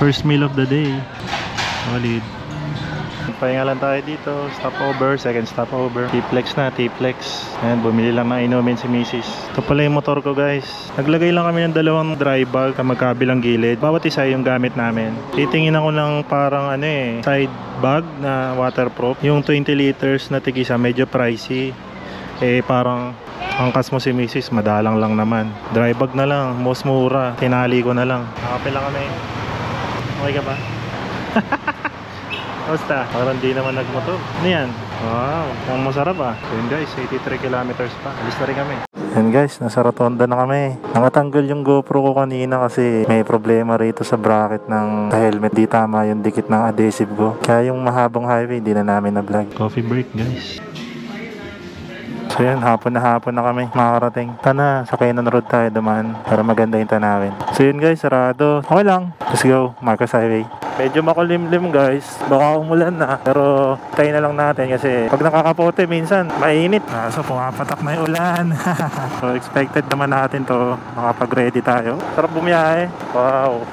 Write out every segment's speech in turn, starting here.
First meal of the day. Solid. Pahinga lang tayo dito. Stopover, second stopover. T-Flex na, T-Flex. Ayan, bumili lang ng inumin si Mrs. Ito pala yung motor ko, guys. Naglagay lang kami ng dalawang dry bag sa magkabilang gilid. Bawat isa yung gamit namin. Titingin ako ng parang side bag na waterproof. Yung 20 liters na tig-isa, medyo pricey. Parang angkas mo si Mrs. Madalang lang naman. Dry bag na lang, most mura. Tinali ko na lang. Nakapila kami. Okay ka ba? Basta, parang di naman nagmotor. Ano yan? Wow, ang masarap ah. So yun guys, 83 kilometers pa. Alis na rin kami. Yan guys, nasa rotonda na kami. Nakatanggal yung GoPro ko kanina kasi may problema rito sa bracket ng helmet. Di tama yung dikit ng adhesive ko. Kaya yung mahabang highway, di na namin na-vlog. Coffee break guys. So yan, hapon na kami makakarating. Tana, sa Cannon Road tayo dumaan para maganda yung tanawin. So yun guys, sarado. Okay lang. Let's go, Marcos Highway. Medyo makulimlim guys. Baka umulan na. Pero tayo na lang natin kasi pag nakakapote minsan mainit. So pumapatak na yung ulan. So expected naman natin to. Makapag-ready tayo. Sarap bumiyahe. Wow.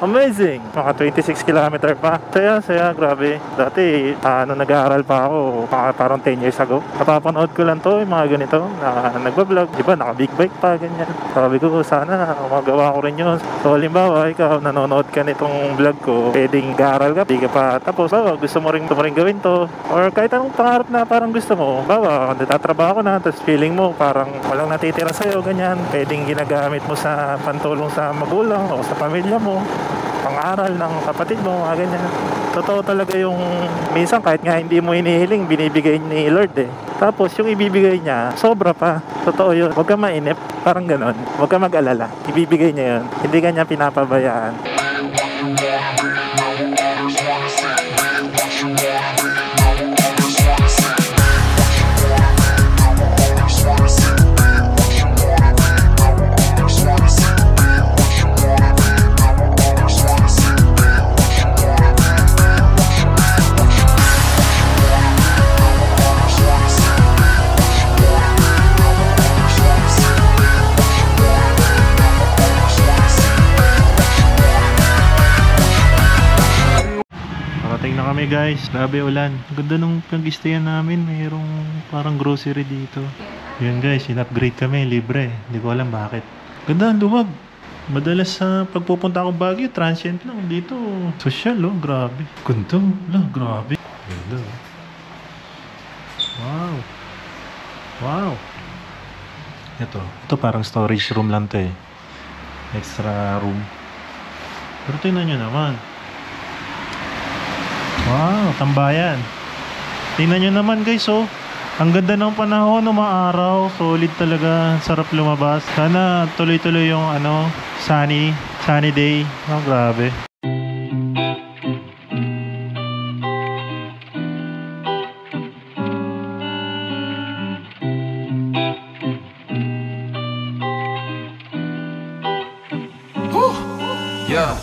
Amazing! Mga 26 kilometer pa. Saya, grabe. Dati, nag-aaral pa ako, parang 10 years ago. Napapanood ko lang to, yung mga ganito, na nagbablog. Diba, naka-big bike pa, ganyan. Sabi ko, sana magawa ko rin yun. So, halimbawa, ikaw, nanonood ka nitong vlog ko, pwedeng nag-aaral ka, di ka pa. Tapos, gusto mo rin gawin to. Or kahit anong pangarap na parang gusto mo. Bawa, nagtatrabaho na, tapos feeling mo, parang walang natitira sa'yo, ganyan. Pwedeng ginagamit mo sa pantulong sa magulang o sa pamilya mo. Pang-aral ng kapatid mo, mga ganyan. Totoo talaga yung minsan kahit nga hindi mo hinihiling, binibigay ni Lord eh. Tapos yung ibibigay niya, sobra pa. Totoo yun. Huwag ka mainip, parang ganon. Huwag ka mag-alala. Ibibigay niya yun. Hindi ka niya pinapabayaan. Kami guys, grabe ulan. Ganda nung pag-stayan namin, mayroong parang grocery dito. Yun guys, in-upgrade kami, libre. Hindi ko alam bakit. Ganda, luwag. Madalas sa pagpupunta akong Baguio, transient lang. Dito, social oh, grabe. Ganda, grabe. Ganda. Wow. Ito parang storage room lang to eh. Extra room. Pero tingnan nyo naman. Wow, tambayan. Tingnan nyo naman guys, oh. Ang ganda ng panahon, umaaraw. Solid talaga, sarap lumabas. Sana tuloy-tuloy yung sunny day. Oh, grabe. Yeah.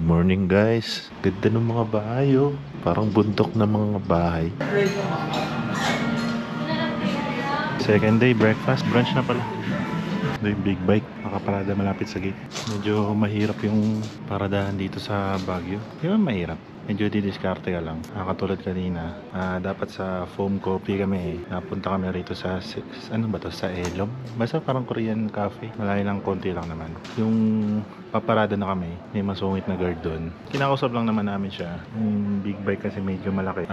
Morning guys, ganda ng mga bahay oh. Parang bundok na mga bahay. Second day, breakfast, brunch na pala. Ito yung big bike, nakaparada malapit sa gate. Medyo mahirap yung paradahan dito sa Baguio. Di ba mahirap? Medyo didiskarte ka lang. Katulad kanina, dapat sa foam coffee kami napunta kami rito sa, sa Elom. Basta parang Korean cafe. Malayo lang, konti lang naman. Yung paparada na kami, may masungit na guard doon. Kinakausap lang naman namin siya. Yung big bike kasi medyo malaki.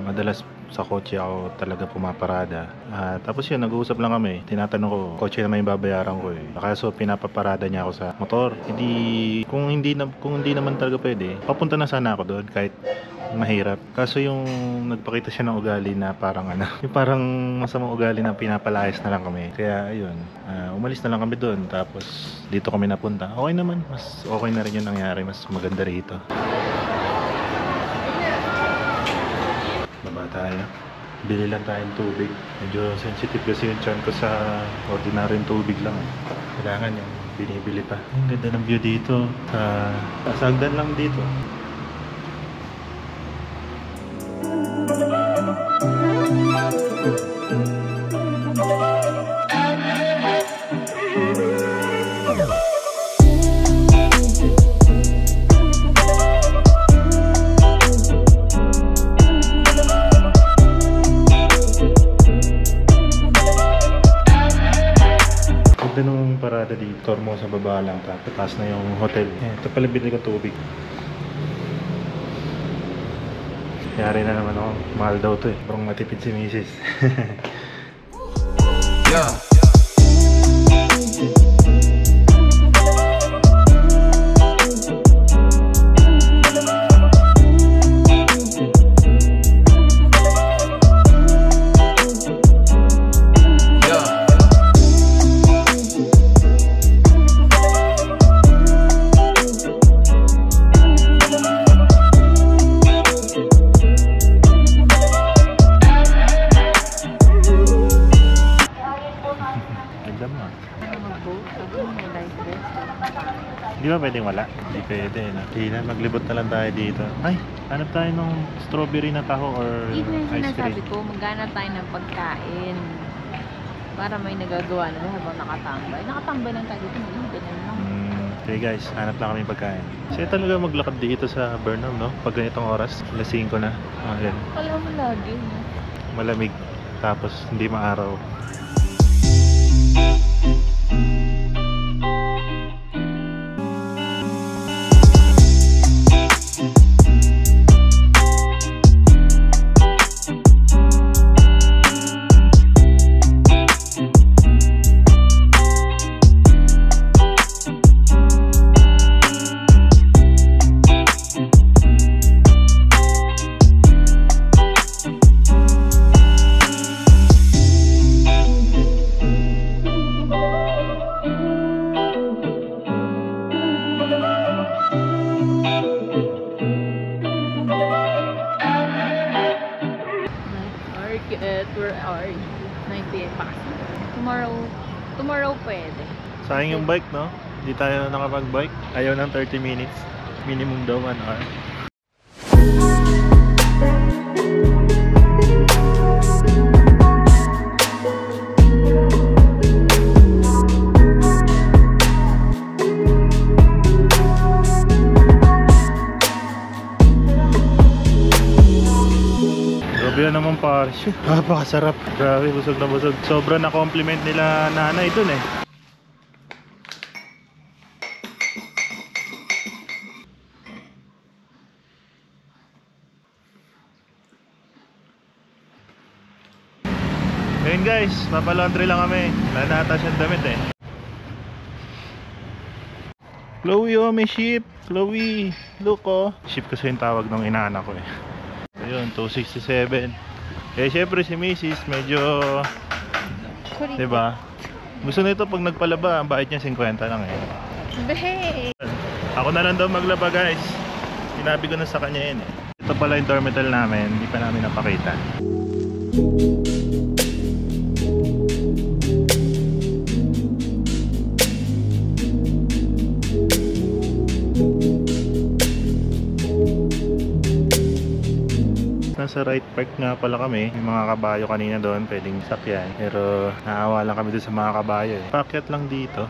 Madalas sa kotse ako talaga pumaparada. Tapos yun, nag-uusap lang kami. Tinatanong ko, kotse naman yung babayaran ko eh. Kaso pinapaparada niya ako sa motor. Kung hindi naman talaga pwede, papunta na sana ako doon kahit mahirap. Kaso yung nagpakita siya ng ugali na parang yung parang masamang ugali na pinapalayas na lang kami. Kaya ayun, umalis na lang kami doon. Tapos dito kami napunta. Okay naman, mas okay na rin yung nangyari. Mas maganda rito. Baba tayo. Bili lang tayong tubig. Medyo sensitive kasi yung tiyan ko sa ordinary tubig lang. Kailangan yung binibili pa. Ang ganda ng view dito. Sa hagdan lang dito. Ganda nung parada dito. Tormo sa baba lang. Tapos na yung hotel. Ito pala binili ko tubig. Yari na naman ako. Mahal daw to eh. Parang matipid si Mrs. Yeah. Di ba pwedeng wala? Hindi pwede na. Hindi na, maglibot na lang tayo dito. Ay, hanap tayo ng strawberry na taho or ice cream. sinasabi ko, maghanap tayo ng pagkain. Para may nagagawa na habang nakatambay. Nakatambay lang tayo dito, ganyan lang. Okay guys, hanap lang kami pagkain. Kasi talaga maglakad dito sa Burnham, no? Pag ganitong oras, alas 5 na. Yan. Alam mo lagi, no? Malamig, tapos hindi maaraw. Where are you? 9 p.m. pa. Tomorrow pwede. Sayang yung bike, no? Hindi tayo nakapag-bike. Ayaw ng 30 minutes. Minimum daw 1 hour. Grabe naman pare. Napakasarap. Grabe, busog na busog. Sobra na compliment nila nanay dun eh. Ayun guys, papalaundry lang kami. Nanata siyang damit eh. Chloe, oh, may ship. Chloe, look oh. Ship kasi yung tawag ng inaanak ko eh. Ayun, 267. Eh syempre si Mrs. medyo, diba? Gusto nito pag nagpalaba, ang bayad niya 50 lang eh. Behey! Ako na lang daw maglaba guys. Sinabi ko na sa kanya yun eh. Ito pala yung dormital namin, hindi pa namin napakita. Nasa right park nga pala kami. May mga kabayo kanina doon, pwedeng sakyan. Pero naawa lang kami doon sa mga kabayo eh. Pakyat lang dito.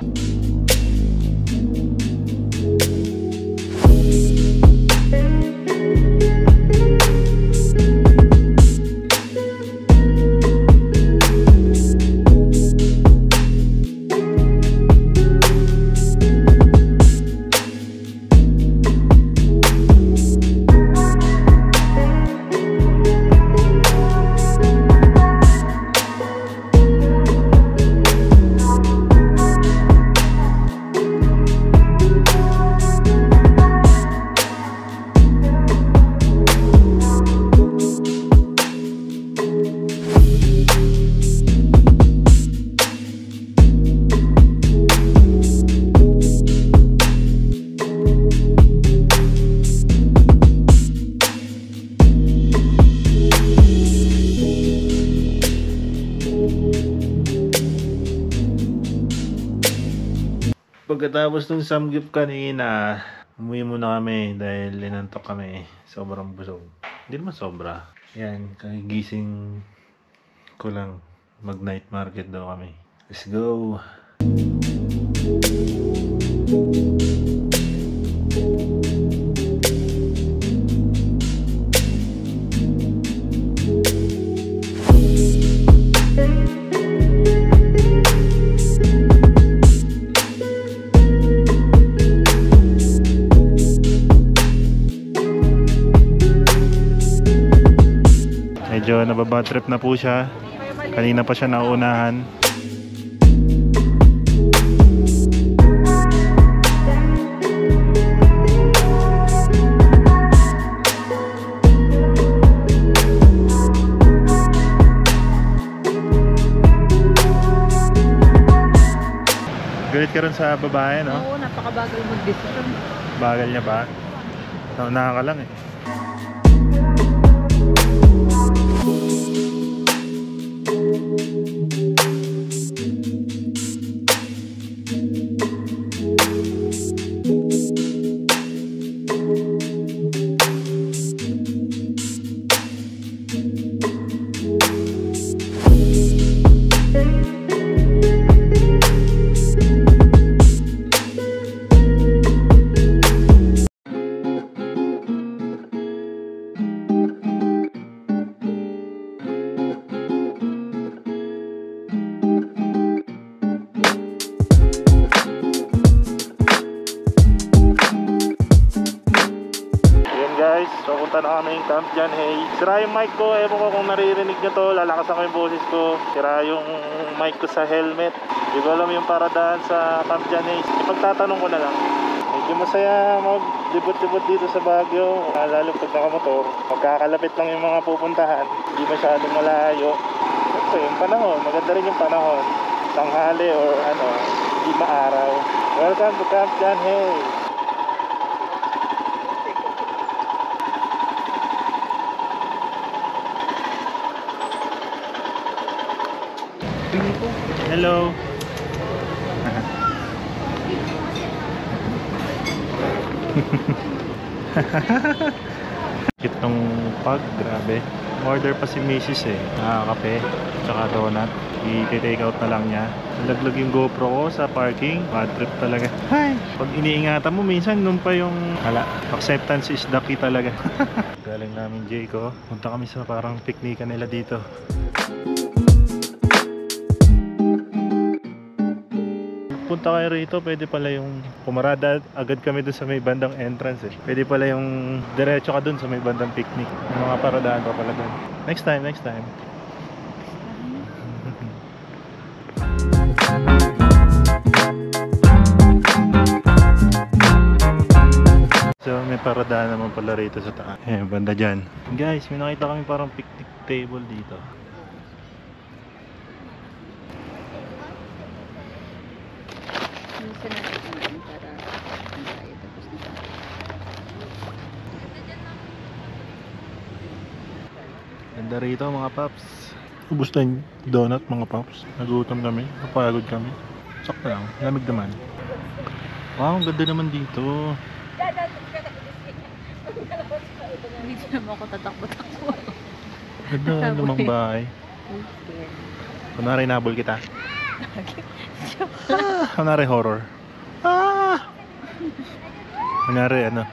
Pagkatapos ng samgyup kanina, umuwi muna kami dahil inantok kami. Sobrang busog. Hindi naman sobra. Yan, kagigising ko lang. Mag night market daw kami. Let's go! Medyo nababad trip na po siya. Kanina pa siya nauunahan. Galit ka rin sa babae, no? Oo, napakabagal mag-decision. Bagal niya ba? Naunahan ka lang eh. Guys, so punta na kami yung Camp John Hay. Sira yung mic ko, ewan ko kung naririnig nyo to. Lalakasan ko yung boses ko. Sira yung mic ko sa helmet. Hindi ko alam yung paradaan sa Camp John Hay. Ipagtatanong ko na lang. Medyo masaya mag-debut dito sa Baguio. Lalo pag nakamotor. Magkakalapit lang yung mga pupuntahan. Hindi masyadong malayo. So yung panahon, maganda rin yung panahon. Tanghali or ano, hindi maaraw. Welcome to Camp John Hay. Hello. Itong pag, grabe. Order pa si Mrs. eh. Kape, tsaka donut. I-take out na lang niya. Nalaglag yung GoPro ko sa parking. Bad trip talaga. Hay! Pag iniingatan mo, minsan nung pa yung acceptance is the key talaga. Galing namin Jay ko. Punta kami sa parang piknikan nila dito. Punta kayo rito, pwede pala yung pumarada agad kami dun sa may bandang entrance eh. Pwede pala yung diretso ka dun sa may bandang picnic. Yung mga paradaan pa pala dun. Next time. So may paradaan naman pala rito sa taas. Banda dyan. Guys, may nakita kami parang picnic table dito. Ganda rito mga paps. Ubus na yung donut mga paps. Nagutom kami, napagod kami. Sakto lang, lamig naman. Wow, ang ganda naman dito. Hindi naman ako tatakbo-takbo. Ganda lumang bahay. Kunwari nabol kita. Kunwari horror. Kunwari ano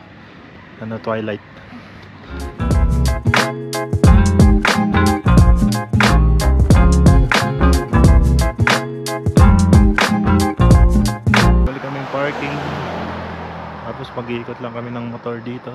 Twilight. Balik kami yung parking. Tapos mag-iikot lang kami ng motor dito.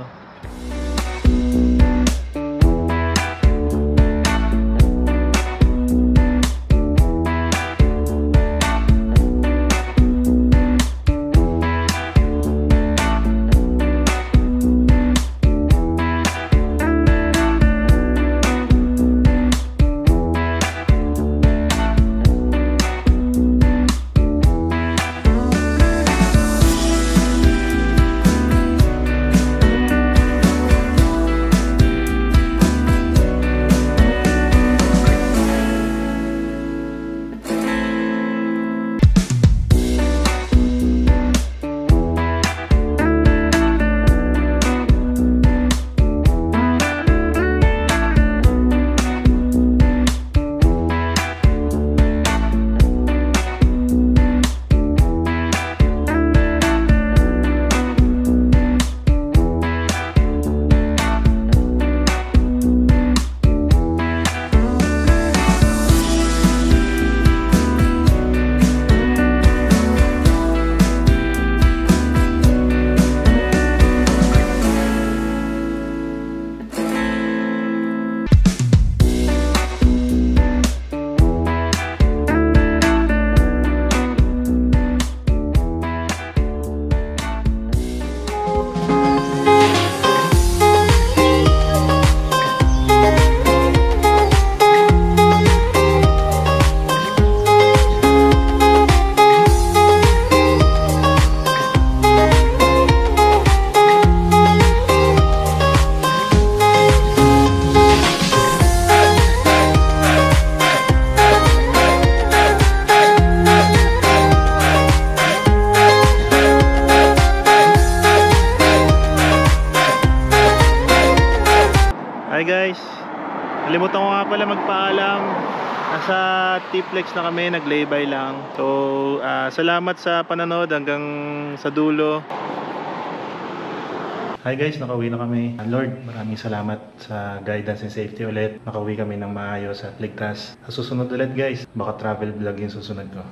Nalimutan ko nga pala magpaalam. Nasa T-Flex na kami, nag-laybay lang. So, salamat sa panonood hanggang sa dulo. Hi guys, nakauwi na kami. Lord, maraming salamat sa guidance and safety ulit. Nakauwi kami ng maayos at ligtas. Sa susunod ulit guys, baka travel vlog yung susunod ko.